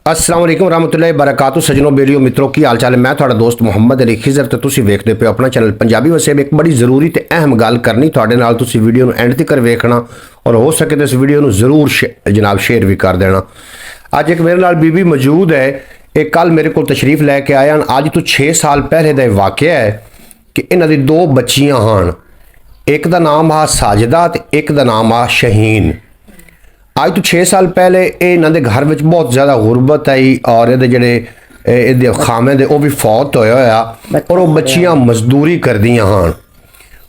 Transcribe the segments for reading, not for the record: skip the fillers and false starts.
अस्सलाम वालेकुम रहमतुल्लाहि बरकातहू सजनों बेलियो मित्रों की हाल चाल है। मैं थोड़ा दोस्त मुहम्मद अली खिजर तो तुसी वेखदे पे अपना चैनल पंजाबी वसे एक बड़ी जरूरी ते अहम गल करनी थोड़े नाल। तुसी वीडियो नूं एंड तक वेखना और हो सके तो इस वीडियो नूं जरूर जनाब शेयर भी कर देना। अज एक मेरे नाल बीबी मौजूद है, एक कल मेरे को तशरीफ लैके आया। अज तो 6 साल पहले का वाकया है कि इन्हां दी 2 बच्चियां हन। एक दा नाम आ साजिदा ते एक दा नाम आ शहीन। अज तो 6 साल पहले इन्होंने घर में बहुत ज़्यादा गुरबत आई और ये जेडे खामे दे भी फौत होया और वो बच्चियां मजदूरी करदियां हन।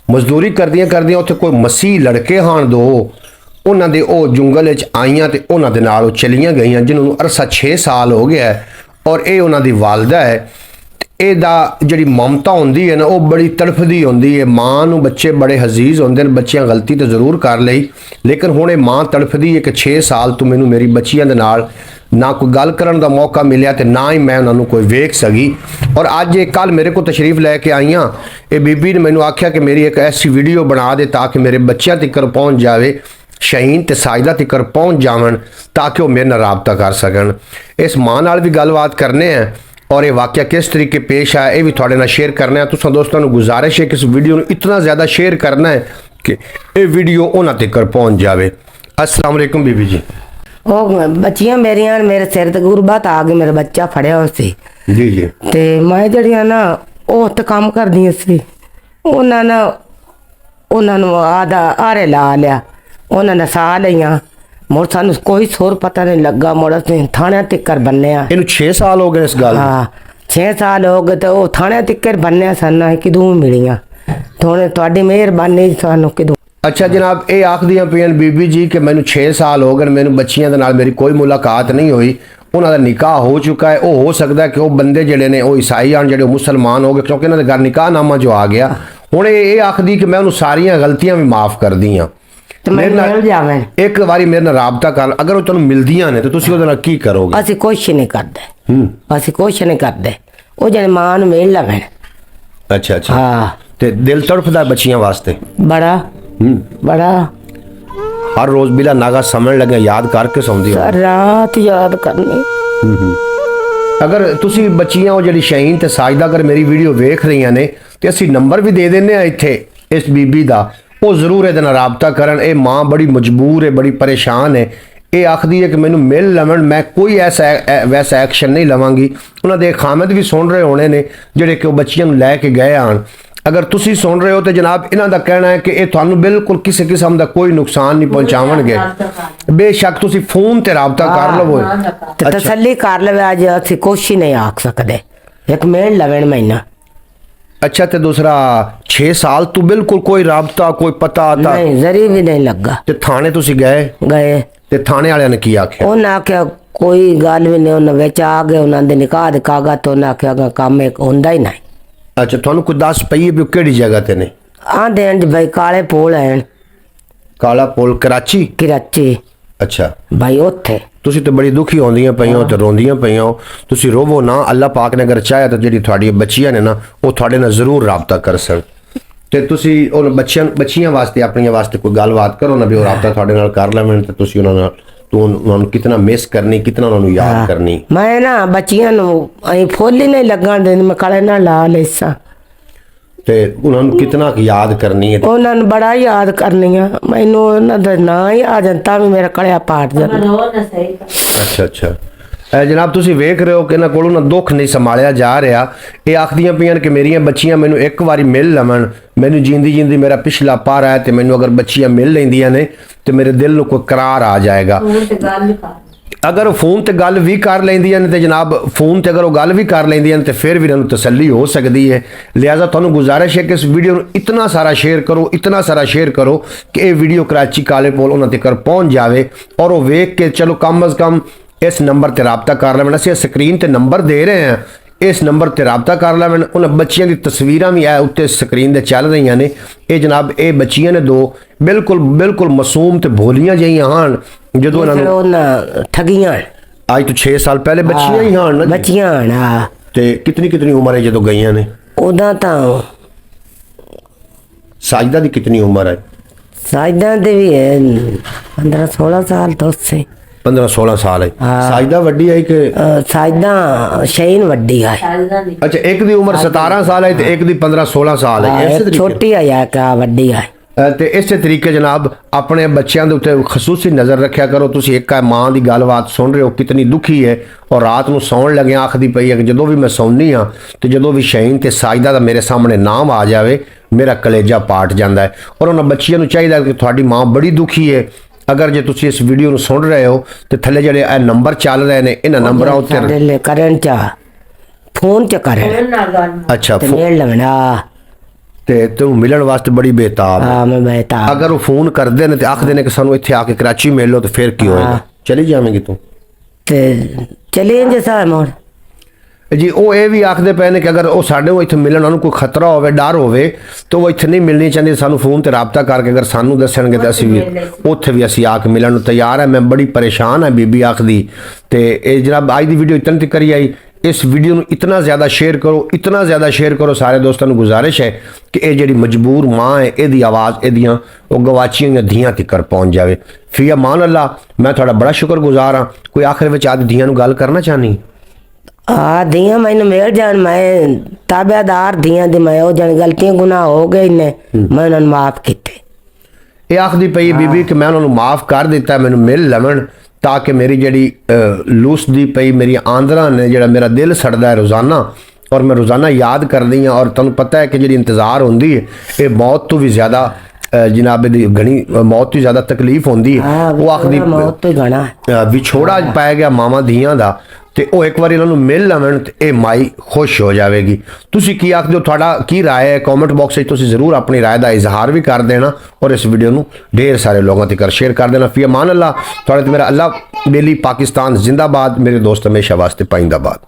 मजदूरी करदियां करदियां उत्थे कोई मसीह लड़के हन दो उन्होंने वो जंगल आईयां ते उन्होंने नाल चलियां गईयां जिन्होंने अरसा 6 साल हो गया है और ये उन्होंने वालदा है। ਇਹਦਾ ਜਿਹੜੀ ममता होंदी है ना वो बड़ी तड़फदी होंदी है। मां नूं बच्चे बड़े हजीज होंदे ने, बच्चियां गलती तो जरूर कर लई लेकिन हुण ये मां तड़फदी है कि 6 साल तो मैनूं मेरी बच्चियां दे नाल ना कोई गल करन दा मौका मिलिया ते ना ही मैं उन्हां नूं कोई वेख सकी। और अज ये कल मेरे को तशरीफ लैके आईयां, ये बीबी ने मैनूं आख्या कि मेरी एक ऐसी वीडियो बना दे ताकि मेरे बच्चियां तक पहुँच जाए, शहीन ते साजिदा तक पहुँच जावन ताकि वो मेरे नाल राबता कर सकन। इस मां नाल भी गलबात करने हैं और ये वाक़या किस तरीके पेश आया ये भी थोड़े नाल शेयर करना है। तुसां दोस्तों नूं गुजारिश है कि इस वीडियो नूं इतना ज़्यादा शेयर करना है कि ये वीडियो उन्हां तक पहुँच जाए। अस्सलाम वालेकुम बीबी जी। ओ बच्चियां मेरियां मेरे सिर ते गुरबत आ गई, मेरा बच्चा फड़िया हो सी जी जी ते मैं जड़ियां ना ओ ते काम करदियां सी उन्हां नूं आदा आरे ला लिया, उन्हां ने सा लईयां। मुड़ सानू कोई सोर पता नहीं लगा, मुड़ असीं थाने तिक्कर बन्ने। इन्हूं 6 साल हो गए इस गल। हाँ 6 साल हो गए तो थाने तिक्कर बन्ने सन किदूं मिलियां। थोड़े तुहाडी मेहरबानी सानू किदूं। अच्छा जनाब ये आखदियां पियां बीबी जी कि मैनूं 6 साल हो गए, मैनूं बच्चियां दे नाल मेरी कोई मुलाकात नहीं हुई। उन्होंने निकाह हो चुका है, वो हो सकता है कि वो बंदे जेडे ने वो ईसाई आन जेडे मुसलमान हो गए क्योंकि इन्होंने घर निकाहनामा जो आ गया। हुण ये आखदी कि मैं उन्होंने सारियां गलतियां भी माफ़ कर दी। एक बारी मेरे नाल राबता कर, अगर वो तुहानूं मिलदियां ने तो तुसीं उहदे नाल की करोगे? असीं कुछ नहीं करदे, असीं कुछ नहीं करदे। वो जने मां नूं मिल लवण। अच्छा अच्छा। हाँ ते दिल तड़फदा बच्चियां वास्ते बड़ा बड़ा। हर रोज बिला नागा समझ लगे याद करके सौंदी हो? रात याद करनी। अगर तुसी बच्चियां वो जिहड़ी शहीन ते साजिदा अगर मेरी वीडियो वेख रही ने तो असीं नंबर भी दे देने इत्थे इस बीबी दा, वो जरूर ये राबता करन। ये माँ बड़ी मजबूर है, बड़ी परेशान है। ये आखदी है कि मैनू मिल लवन, मैं कोई ऐसा वैसा एक्शन नहीं लवांगी। उन्होंने खामद भी सुन रहे होने ने जिहड़े कि बच्चियां नूं लैके गए आन। अगर तुसी सुन रहे हो तो जनाब इन्हां दा कहना है कि ये तुहानूं बिल्कुल किसी किस्म का कोई नुकसान नहीं पहुँचावणगे। बेशक तुसी फोन ते राबता कर लवो, तसल्ली कर लवे। अज असीं कुछ ही नहीं आख सकदे, एक मिल लवन महीना। अच्छा तो दूसरा 6 साल तो बिल्कुल कोई राबता कोई पता आता नहीं, जरी भी नहीं लगा। ते थाने तुसी गए ते थाने वाले ने की आख्या? उन्हें आख्या कोई गल भी नहीं, उन्हें विच आ गए, उन्होंने निकाह दे कागज उन्हें आख्या काम एक होंदा ही नहीं। अच्छा तुहानूं कोई दस पई भी केड़ी जगह ते ने? आंदे हैं भाई काले पुल है। काला पुल कराची? कराची। अच्छा भाई उत्थे तुसी तो बड़ी दुखी होंदियां पईयां ते रोंदियां पईयां। तुसी रोवो ना, अल्लाह पाक ने अगर चाहे तो जिहड़ी तुहाडी बच्चियां ने ना वो तुहाडे नाल जरूर राबता कर सन। ते तुसी उन बच्चियां वास्ते अपनियां वास्ते कोई गलबात करो ना भी वो राबता तुहाडे नाल कर लैण ते तुसी उन्हां नाल उन्होंने कितना मिस करनी, कितना उन्होंने याद करनी। मैं ना बच्चियां नूं अहीं फुल ही नहीं लगन देनी, मैं कड़े नाल ला लेसा ते उन्होंने कितना याद करनी है। उन्होंने बड़ा याद करनी है, मैनू उन्हां दा नां ही आ जांदा भी मेरा कड़िया पाट जांदा। अच्छा अच्छा। जनाब तुसी वेख रहे हो कि इन्हां कोलों ना दुख नहीं संभालिया जा रहा। ये आखदियां पियां कि मेरियां बच्चियां मैनू एक बारी मिल लवन, मैनू जींदी जींदी मेरा पिछला पारा है तो मैनू अगर बच्चियां मिल लैंदियां ने तो मेरे दिल नूं कोई करार आ जाएगा। अगर फोन ते गल भी कर लैंदियां ने तो जनाब फोन ते अगर वो गल भी कर लैंदियां ने तो फिर भी इन्हां नूं तसल्ली हो सकती है। लिहाजा तुहानूं गुजारिश है कि इस वीडियो नूं इतना सारा शेयर करो, इतना सारा शेयर करो कि ये वीडियो कराची काले पुल उन्हां तक पहुँच जाए और वो वेख के चलो कम अज़ कम इस नंबर ते राबता कर लैन। असीं स्क्रीन ते नंबर दे रहे हैं, इस नंबर ते राबता कर लैन। उन्हें बच्चियां की तस्वीरां भी है उत्ते स्क्रीन ते चल रही ने। ये जनाब ये बच्चियां ने 2 बिल्कुल बिल्कुल मासूम ते भोलियां जिहियां हन जदों इन्हां ठगियां। अज तो 6 साल पहले बच्चियां ही हन, बच्चियां हन। ते कितनी कितनी उम्र है जदों गईयां ने? उदा तां साजिदा दी कितनी उम्र है? साजिदा दे भी है 15-16 साल तो से। 15-16 ਸਾਲ ਹੈ ਸਾਜਦਾ ਵੱਡੀ ਹੈ ਕਿ ਸਾਜਦਾ ਸ਼ੈਨ ਵੱਡੀ ਹੈ ਅੱਛਾ ਇੱਕ ਦੀ ਉਮਰ 17 ਸਾਲ ਹੈ ਤੇ ਇੱਕ ਦੀ 15-16 ਸਾਲ ਹੈ ਇਸੇ ਇੱਕ ਤਰੀਕੇ ਛੋਟੀ ਹੈ ਕਾ ਵੱਡੀ ਹੈ ਤੇ ਇਸੇ ਤਰੀਕੇ ਜਨਾਬ ਆਪਣੇ ਬੱਚਿਆਂ ਦੇ ਉੱਤੇ ਖਸੂਸੀ ਨਜ਼ਰ ਰੱਖਿਆ ਕਰੋ ਤੁਸੀਂ ਇੱਕ ਮਾਂ ਦੀ ਗੱਲਬਾਤ ਸੁਣ ਰਹੇ ਹੋ ਕਿਤਨੀ ਦੁਖੀ ਹੈ ਔਰ ਰਾਤ ਨੂੰ ਸੌਣ ਲੱਗਿਆ ਆਖਦੀ ਪਈ ਹੈ ਕਿ ਜਦੋਂ ਵੀ ਮੈਂ ਸੌਂਦੀ ਹਾਂ ਤੇ ਜਦੋਂ ਵੀ ਸ਼ੈਨ ਤੇ ਸਾਜਦਾ ਦਾ ਮੇਰੇ ਸਾਹਮਣੇ ਨਾਮ ਆ ਜਾਵੇ ਮੇਰਾ ਕਲੇਜਾ ਪਾਟ ਜਾਂਦਾ ਹੈ ਔਰ ਉਹਨਾਂ ਬੱਚਿਆਂ ਨੂੰ ਚਾਹੀਦਾ ਕਿ ਤੁਹਾਡੀ ਮਾਂ ਬੜੀ ਦੁਖੀ ਹੈ ਅਗਰ ਜੇ ਤੁਸੀਂ ਇਸ ਵੀਡੀਓ ਨੂੰ ਸੁਣ ਰਹੇ ਹੋ ਤੇ ਥੱਲੇ ਜਿਹੜੇ ਇਹ ਨੰਬਰ ਚੱਲ ਰਹੇ ਨੇ ਇਹਨਾਂ ਨੰਬਰਾਂ ਉੱਤੇ ਸਾਡੇ ਲਈ ਕਰਨ ਚ ਫੋਨ ਚ ਕਰਨ ਅੱਛਾ ਤੇ ਮਿਲ ਲੈਣਾ ਤੇ ਤੂੰ ਮਿਲਣ ਵਾਸਤੇ ਬੜੀ ਬੇਤਾਬ ਹੈ ਹਾਂ ਮੈਂ ਬੈਠਾ ਅਗਰ ਉਹ ਫੋਨ ਕਰਦੇ ਨੇ ਤੇ ਆਖਦੇ ਨੇ ਕਿ ਸਾਨੂੰ ਇੱਥੇ ਆ ਕੇ ਕਰਾਚੀ ਮਿਲ ਲਓ ਤੇ ਫਿਰ ਕੀ ਹੋਏਗਾ ਚਲੀ ਜਾਵੇਂਗੀ ਤੂੰ ਤੇ ਚਲੇ ਜੇ ਸਾਹ ਮੋੜ ਜੀ ਉਹ ਇਹ ਵੀ ਆਖਦੇ ਪਏ ਨੇ ਕਿ ਅਗਰ ਉਹ ਸਾਡੇ ਨੂੰ ਇੱਥੇ ਮਿਲਣ ਉਹਨੂੰ ਕੋਈ ਖਤਰਾ ਹੋਵੇ ਡਰ ਹੋਵੇ ਤਾਂ ਉਹ ਇੱਥੇ ਨਹੀਂ ਮਿਲਣੀ ਚਾਹੁੰਦੇ ਸਾਨੂੰ ਫੋਨ ਤੇ ਰਾਬਤਾ ਕਰਕੇ ਅਗਰ ਸਾਨੂੰ ਦੱਸਣਗੇ ਤਾਂ ਅਸੀਂ ਵੀ ਉੱਥੇ ਵੀ ਅਸੀਂ ਆ ਕੇ ਮਿਲਣ ਨੂੰ ਤਿਆਰ ਹੈ ਮੈਂ ਬੜੀ ਪਰੇਸ਼ਾਨ ਹਾਂ ਬੀਬੀ ਆਖਦੀ ਤੇ ਇਹ ਜਨਾਬ ਅੱਜ ਦੀ ਵੀਡੀਓ ਇਤਨੀ ਤੱਕ ਕਰੀ ਆਈ ਇਸ ਵੀਡੀਓ ਨੂੰ ਇਤਨਾ ਜ਼ਿਆਦਾ ਸ਼ੇਅਰ ਕਰੋ ਸਾਰੇ ਦੋਸਤਾਂ ਨੂੰ ਗੁਜ਼ਾਰਿਸ਼ ਹੈ ਕਿ ਇਹ ਜਿਹੜੀ ਮਜਬੂਰ ਮਾਂ ਹੈ ਇਹਦੀ ਆਵਾਜ਼ ਇਹਦੀਆਂ ਉਹ ਗਵਾਚੀਆਂ ਹੋਈਆਂ ਧੀਆਂ ਤੱਕ ਪਹੁੰਚ ਜਾਵੇ ਫੀ ਅਮਾਨ ਅੱਲਾ ਮੈਂ ਤੁਹਾਡਾ ਬੜਾ ਸ਼ੁਕਰਗੁਜ਼ਾਰ ਹਾਂ ਕੋਈ ਆਖਰ ਵਿੱਚ ਆਦੀ ਧੀਆਂ ਨੂੰ ਗੱਲ ਕਰਨਾ ਚਾਹਨੀ ਆ ਧੀਆਂ ਮੈਨੂੰ ਮਿਲ ਜਾਣ ਮੈਂ ਤਾਬੇਦਾਰ ਧੀਆਂ ਦੇ ਮੈਂ ਉਹ ਜਣ ਗਲਤੀਆਂ ਗੁਨਾਹ ਹੋ ਗਏ ਨੇ ਮੈਂ ਉਹਨਾਂ ਨੂੰ ਮਾਫ ਕੀਤੇ ਇਹ ਆਖਦੀ ਪਈ ਬੀਬੀ ਕਿ ਮੈਂ ਉਹਨਾਂ ਨੂੰ ਮਾਫ ਕਰ ਦਿੱਤਾ ਮੈਨੂੰ ਮਿਲ ਲਵਣ ਤਾਂ ਕਿ ਮੇਰੀ ਜਿਹੜੀ ਲੂਸਦੀ ਪਈ ਮੇਰੀ ਆਂਦਰਾਂ ਨੇ ਜਿਹੜਾ ਮੇਰਾ ਦਿਲ ਸੜਦਾ ਹੈ ਰੋਜ਼ਾਨਾ ਔਰ ਮੈਂ ਰੋਜ਼ਾਨਾ ਯਾਦ ਕਰਦੀ ਹਾਂ ਔਰ ਤੁਹਾਨੂੰ ਪਤਾ ਹੈ ਕਿ ਜਿਹੜੀ ਇੰਤਜ਼ਾਰ ਹੁੰਦੀ ਹੈ ਇਹ ਮੌਤ ਤੋਂ ਵੀ ਜ਼ਿਆਦਾ ਜਨਾਬ ਦੀ ਘਣੀ ਮੌਤ ਤੋਂ ਜ਼ਿਆਦਾ ਤਕਲੀਫ ਹੁੰਦੀ ਹੈ ਉਹ ਆਖਦੀ ਮੌਤ ਤੋਂ ਗਣਾ ਵਿਛੋੜਾ ਪੈ ਗਿਆ ਮਾਵਾਂ ਧੀਆਂ ਦਾ ਤੇ ਉਹ ਇੱਕ ਵਾਰੀ ਇਹਨਾਂ ਨੂੰ ਮਿਲ ਲਵਣ ਤੇ ਇਹ ਮਾਈ ਖੁਸ਼ ਹੋ ਜਾਵੇਗੀ ਤੁਸੀਂ ਕੀ ਆਖਦੇ ਹੋ ਤੁਹਾਡਾ ਕੀ ਰਾਏ ਹੈ ਕਮੈਂਟ ਬਾਕਸ ਵਿੱਚ ਤੁਸੀਂ ਜ਼ਰੂਰ ਆਪਣੀ ਰਾਏ ਦਾ ਇਜ਼ਹਾਰ ਵੀ ਕਰ ਦੇਣਾ ਔਰ ਇਸ ਵੀਡੀਓ ਨੂੰ ਢੇਰ ਸਾਰੇ ਲੋਕਾਂ ਤੱਕ ਸ਼ੇਅਰ ਕਰ ਦੇਣਾ ਫੀ ਅਮਾਨ ਅੱਲਾ ਤੁਹਾਡੇ ਤੇ ਮੇਰਾ ਅੱਲਾ ਬੇਲੀ ਪਾਕਿਸਤਾਨ ਜ਼ਿੰਦਾਬਾਦ ਮੇਰੇ ਦੋਸਤ ਹਮੇਸ਼ਾ ਵਾਸਤੇ ਪਾਇੰਦਾਬਾਦ